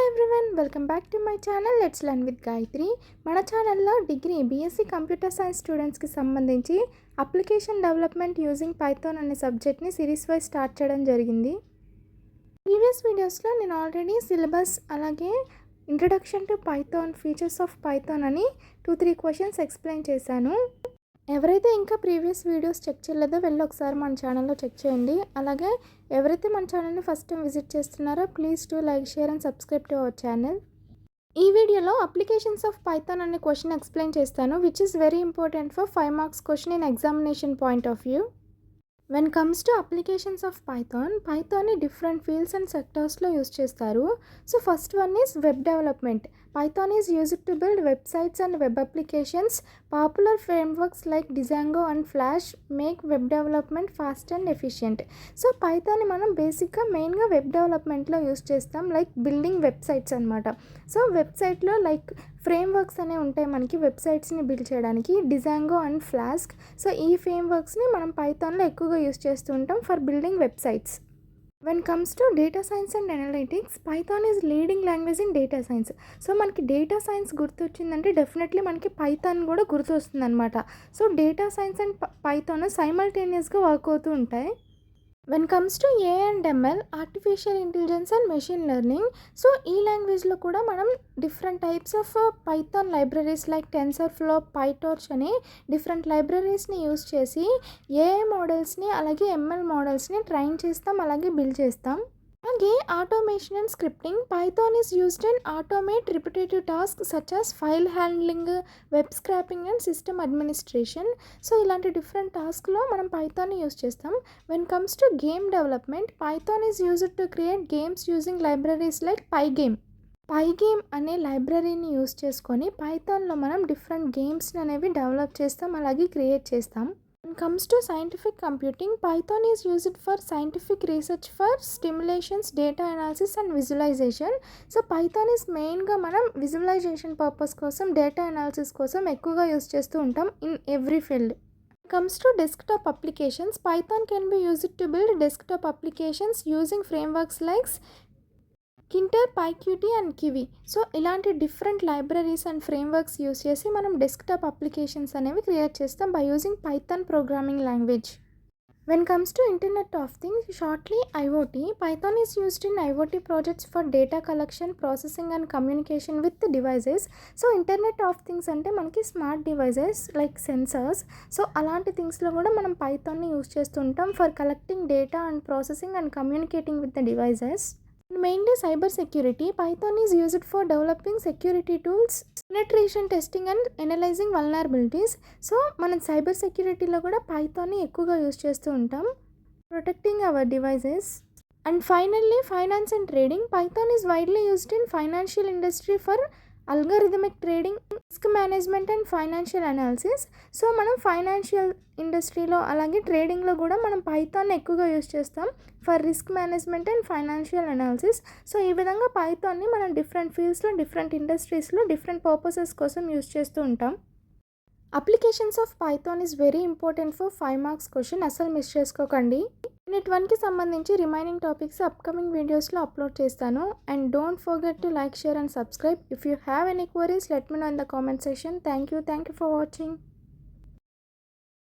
Everyone, welcome back to my channel let's learn with Gayatri. మన ఛానల్లో degree BSc computer science స్టూడెంట్స్కి సంబంధించి application development using Python అనే సబ్జెక్ట్ని సిరీస్ వైజ్ స్టార్ట్ చేయడం జరిగింది. ప్రీవియస్ వీడియోస్లో నేను ఆల్రెడీ సిలబస్ అలాగే introduction to Python, features of Python అని 2-3 క్వశ్చన్స్ ఎక్స్ప్లెయిన్ చేశాను. ఎవరైతే ఇంకా ప్రీవియస్ వీడియోస్ చెక్ చేయలేదో వెళ్ళి ఒకసారి మన ఛానల్లో చెక్ చేయండి. అలాగే ఎవరైతే మన ఛానల్ని ఫస్ట్ టైం విజిట్ చేస్తున్నారో please to like, share and subscribe to our channel. ఈ వీడియోలో అప్లికేషన్స్ ఆఫ్ పైథాన్ అనే క్వశ్చన్ ఎక్స్ప్లెయిన్ చేస్తాను, which is very important for 5 marks question in examination point of view. When comes to applications of పైథాన్ని different fields and సెక్టార్స్లో use చేస్తారు. So first one is web development. Python is used to build websites and web applications. Popular frameworks like Django and Flash make web development fast and efficient. So Python మనం బేసిక్గా మెయిన్గా web డెవలప్మెంట్లో use చేస్తాం, like building websites అనమాట. So వెబ్సైట్లో like frameworks అనేవి ఉంటాయి మనకి వెబ్సైట్స్ని బిల్డ్ చేయడానికి, డిజాంగో అండ్ ఫ్లాస్క్. సో ఈ ఫ్రేమ్వర్క్స్ని మనం పైథాన్లో ఎక్కువగా యూస్ చేస్తూ ఉంటాం for building websites. When comes to data science and analytics, Python is leading language in data science. So మనకి డేటా సైన్స్ గుర్తొచ్చిందంటే డెఫినెట్లీ మనకి పైథాన్ కూడా గుర్తొస్తుంది అనమాట. So data science and Python సైమల్టేనియస్గా వర్క్ అవుతూ ఉంటాయి. When comes to AI and ML, artificial intelligence and machine learning. So ఈ లాంగ్వేజ్లో కూడా మనం different types of Python libraries like TensorFlow, PyTorch అని డిఫరెంట్ లైబ్రరీస్ని యూస్ చేసి ఏఐ మోడల్స్ని అలాగే ఎంఎల్ మోడల్స్ని ట్రైన్ చేస్తాం, అలాగే బిల్డ్ చేస్తాం. అలాగే automation and scripting. Python is used in automate repetitive task such as file handling, web scraping and system administration. So ఇలాంటి డిఫరెంట్ టాస్క్లో మనం పైథాన్ని యూస్ చేస్తాం. When comes to game development, Python is used to create games using libraries like Pygame అనే లైబ్రరీని use చేసుకొని పైథాన్లో మనం different గేమ్స్ని అనేవి డెవలప్ చేస్తాం, అలాగే క్రియేట్ చేస్తాం. When comes to scientific computing, Python is used for scientific research for simulations, data analysis and visualization. So Python is మెయిన్గా మనం విజువలైజేషన్ పర్పస్ కోసం, డేటా అనాలిసిస్ కోసం ఎక్కువగా యూజ్ చేస్తూ ఉంటాం in every field. Comes to desktop applications, Python can be used to build desktop applications using frameworks like Kinter, PyQt and Kivy. So ఇలాంటి different libraries and frameworks use చేసి మనం desktop applications అనేవి create చేస్తాం by using Python programming language. When comes to internet of things, shortly IoT, Python is used in IoT projects for data collection, processing and communication with devices. So internet of things అంటే మనకి smart devices like sensors. So అలాంటి థింగ్స్లో కూడా మనం పైథాన్ని use చేస్తుంటాం for collecting data and processing and communicating with the devices. Mainly cyber security, Python is used for developing security tools, penetration testing and analyzing vulnerabilities. So మనం cyber సెక్యూరిటీలో కూడా పైథాన్ని ఎక్కువగా use చేస్తూ ఉంటాం, protecting hour devices. And finally finance and trading, Python is widely used in financial industry for algorithmic trading, risk management and financial analysis. So మనం financial ఇండస్ట్రీలో అలాగే ట్రేడింగ్లో కూడా మనం పైథాన్ని ఎక్కువగా యూస్ చేస్తాం for risk management and financial analysis. So ఈ విధంగా పైథాన్ని మనం డిఫరెంట్ ఫీల్డ్స్లో, డిఫరెంట్ ఇండస్ట్రీస్లో డిఫరెంట్ పర్పసెస్ కోసం యూస్ చేస్తూ ఉంటాం. Applications of python is very important for 5 marks question, అసలు మిస్ చేసుకోకండి. యూనిట్ 1కి సంబంధించి రిమైనింగ్ టాపిక్స్ అప్కమింగ్ వీడియోస్లో అప్లోడ్ చేస్తాను. And don't forget to like, share and subscribe. If you have any queries let me know in the comment section. Thank you for watching.